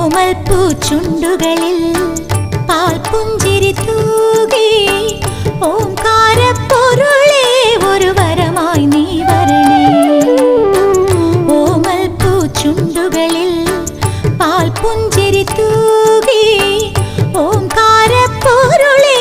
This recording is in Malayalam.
ഓമൽ പൂച്ചുണ്ടുകളിൽ പാൽ പുഞ്ചിരി തൂകി ഓംകാരപ്പൊരുളേ ഒരു വരമായി നീ വരണേ. ഓമൽ പൂച്ചുണ്ടുകളിൽ പാൽ പുഞ്ചിരി തൂകി ഓംകാരപ്പൊരുളേ